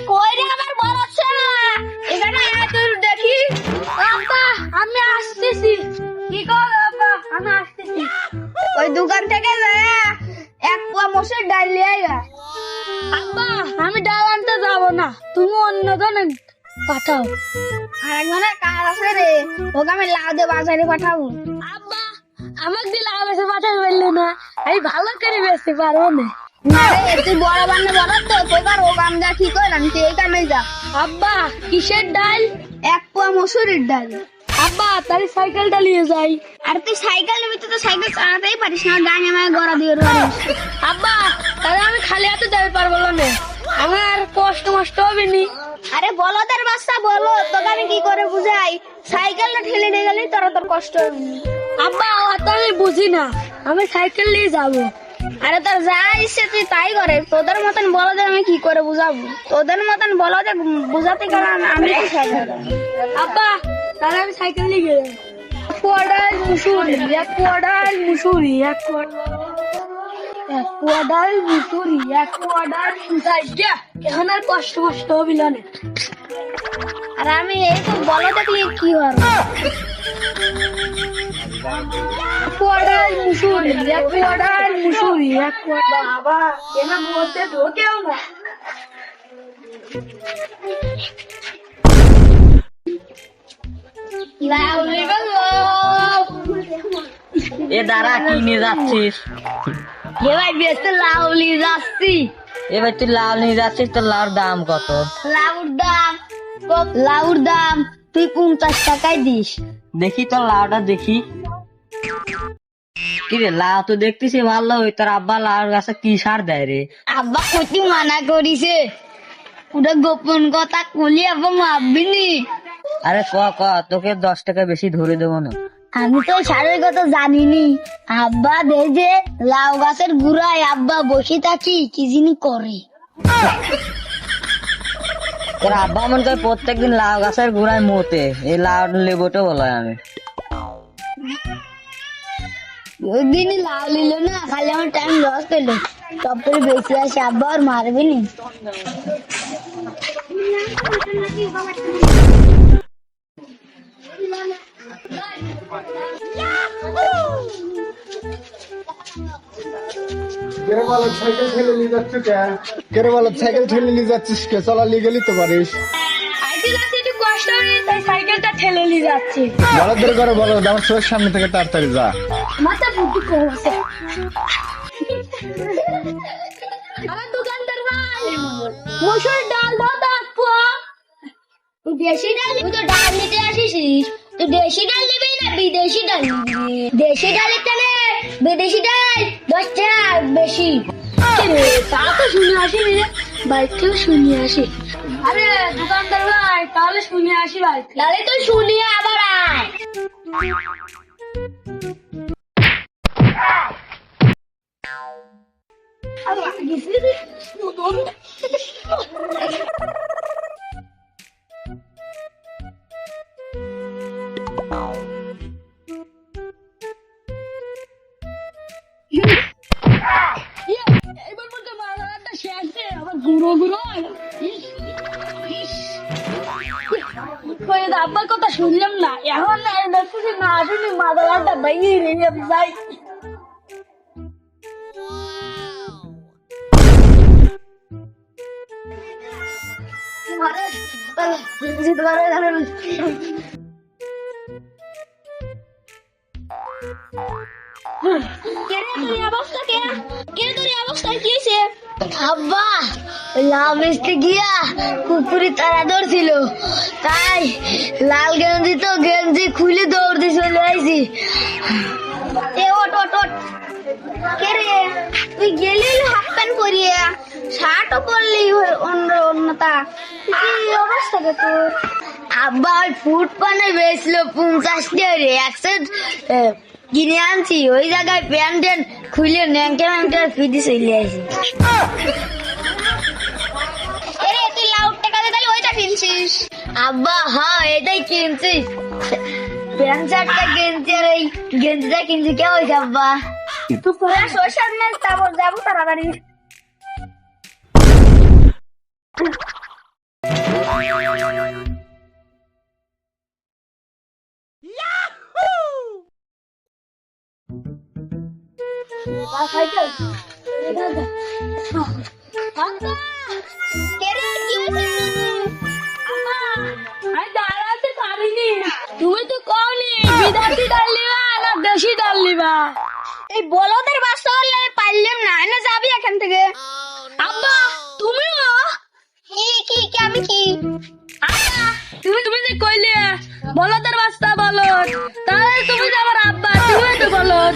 কই রে আমার বড় ছেলে, এখানে আয় তুই দেখি। আব্বা আমি আসতেছি। কি কর আব্বা, আমি আসতেছি। ওই দোকান থেকে এক পোয়া মসুর ডাল নিয়ে আয়। আব্বা আমি ডাল আনতে যাবো না, তুমি অন্য জনে পাঠাও। আর একজনের কাজ আছে রে, ওকে আমি লাউ দিয়ে বাজারে পাঠাবো। আব্বা আমাকে দিয়ে লাউ বেশি পাঠাতে পারলে না, আমি ভালো করে বেচতে পারবো না। তুই বড় বান্না বলো তো, তোর ও কাম যা ঠিক করলাম, তুই এই কামে যা। আব্বা কিসের ডাল? এক পোয়া মসুরের ডাল। আব্বা তাহলে সাইকেলটা নিয়ে যাই। আর তুই সাইকেল নিবি, তুই তো সাইকেল চালাতেই পারিস না, ডাইনে আমায় গড়া দিয়ে পারিস। আব্বা তাহলে আমি খালি হাতে যাই পারবো না, আমার কষ্ট মষ্ট হবে নি। আরে বলদের বাচ্চা বলো, তোকে আমি কি করে বুঝাই? সাইকেলটা ঠেলে নিয়ে গেলেই তোর কষ্ট হবে নি। আব্বা অত আমি বুঝি না, আমি সাইকেল নিয়ে যাবো। আরে তোর যা ইচ্ছে তুই তাই করে, তোদের মতন বলদে আমি কি করে বুঝাবো? তোদের মতন বলদে বুঝাতে গেলে আমি কি সাইকেল। আব্বা তাহলে আমি সাইকেল নিয়ে গেলাম। কোয়াডাল মুসুরি, এক কোয়াডাল মুসুরি, এক কোয়াডাল মুসুরি, এক কোয়াডাল মুসুরি। এখন আর কষ্ট মষ্ট হবিল না। আর আমি এই তো বলো দেখলি কি হবে। কোয়াডাল মুসুরি, এক কোয়াডাল মুসুরি, এক কোয়াডাল। বাবা এনা বলতে ঢোকেও না। এ দাঁড়া, কি নিয়ে যাচ্ছিস? এ ভাই বেশি লাউ নিয়ে যাচ্ছি। এবার তুই লাউ নিয়ে যাচ্ছিস, তোর লাউর দাম কত? লাউর দাম তুই 50 টাকায় দিস। দেখি তোর লাউটা দেখি। কি রে, লাউ তো দেখতেছি ভালো, ওই তোর আব্বা লাউর গাছে কি সার দেয় রে? আব্বা কতি মানা করিছে, ওটা গোপন কথা কলি আব্বা মাপবিনি। আরে ক তোকে 10 টাকা বেশি ধরে দেবো না। আমি তো সারের কথা জানিনি। আব্বা দে যে লাউ গাছের গুড়ায় আব্বা বসে থাকি কি জিনি করে। তোর আব্বা মনে করে প্রত্যেকদিন লাউ গাছের গোড়ায় মোতে, এই লাউ লেবুটা বলো আমি। ওই দিনই লাউ নিল না, খালি আমার টাইম লস করলো। সব করে বেশি আসে, আব্বা আর মারবে নি। সাইকেল ঠেলে নিয়ে যাচ্ছিস কে? কেরে বলো সাইকেল ঠেলে নিয়ে যাচ্ছিস কে? চলা নিয়ে গেলি তো পারিস। একটু কষ্ট হয়ে তাই সাইকেলটা ঠেলে নিয়ে যাচ্ছি। বলদের করে বলো, আমার চোখের সামনে থেকে তাড়াতাড়ি যা। মাথা বুদ্ধি কম আছে। আমার দোকানদার ভাই মসুর ডাল দাও তো আপু। তুই দেশি ডাল, তুই তো ডাল নিতে আসিস, তুই দেশি ডাল নিবি না বিদেশি ডাল নিবি? দেশি ডালের টানে বিদেশি ডাল 10 টাকা বেশি। তা তো শুনে আসি রে, বাইক থেকে শুনে আসি। আরে দোকানদার ভাই তাহলে শুনে আসি ভাই। তাহলে তো শুনিয়ে আবার আয়। এবার বলতে মারাটা শেষে আবার গুঁড়ো গুঁড়ো। আব্বার কথা শুনলাম না, এখন দেখছি না আসেনি মাদারটা ভেঙে রেখে যাই। আব্বা লাউ বেচতে গিয়া কুকুরি তারা ধরছিল, তাই লাল গেঞ্জি তো গেঞ্জি খুলে দৌড় দিয়ে চলে আইছি। কে রে তুই গেলি হাফ প্যান্ট পরিয়ে, শার্টও পরলি অন্যতা, কি অবস্থা কে তোর? আব্বা ওই ফুট পানে বেচলো 50 টাকা রে, 100 কিনে আনছি। ওই জায়গায় প্যান্ট খুলে ন্যাংটা ন্যাংটা ফিটি চলে আসি। তুই লাউ টাকা দিয়ে তাহলে ওইটা কিনছিস? আব্বা হ্যাঁ এটাই কিনছিস, প্যান্ট শার্টটা কিনছি আর এই গেঞ্জিটা কিনছি। কে হয়েছে আব্বা? তুই সরষার মেল, তারপর যাবো তাড়াতাড়ি। সাইকেল আমি দাঁড়াতে পারিনি, তুমি তো কওনি বিদাতি ডাল লিবা না দেশি ডাল লিবা। এই বলদের বাচ্চা হলে আমি পারলাম না, না যাবি এখান থেকে। আব্বা তুমিও কি আমি কি আব্বা, তুমি যে কইলে বলদের বাচ্চা বলদ, তাহলে তুমি যে আমার আব্বা, তুমি তো বলদ।